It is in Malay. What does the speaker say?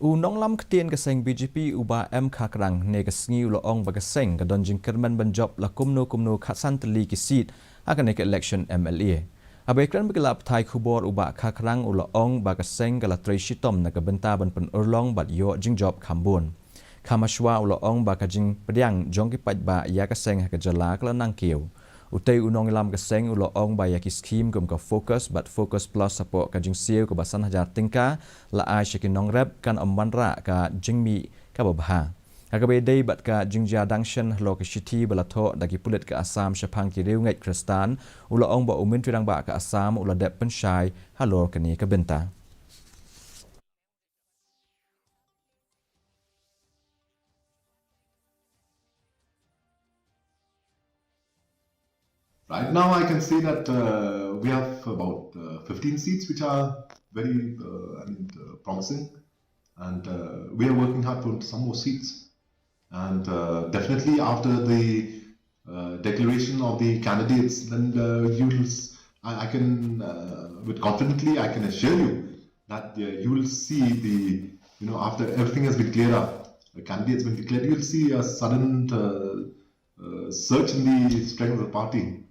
Nong lam ketien keseng BJP uba M kakrang negasngi uloong bagaseng kadon Jingkyrmen banjob la Kumno khatsan teli kisit akan nek election MLA. Abekran begelap thai khubor uba kakrang uloong bagaseng kala treshitom na kabenta ban pen urlong bat yo jingjob khambun. Kamashwa uloong bakajing pediang jongki ba ya kaseng hakajala kala nangkiu. Utai unong ilam keseng uloong bayaki skim kum ka fokus plus support ka jingsiu ke basan hajar tingka la ai syakin nong rep kan ambanra ka jingmi ka babha. Akabe day bat ka jingja dangshan lo ke shiti balato dagi pulit ke Assam syapang ki riu ngai Kristan uloong ba umin pirang ba ka Assam uladep pensyai halor kini ke benta. Right now, I can say that we have about 15 seats, which are very promising, and we are working hard for some more seats. And definitely, after the declaration of the candidates, then I can, with confidently, I can assure you that you will see after everything has been cleared up, the candidates been declared, you will see a sudden surge in the strength of the party.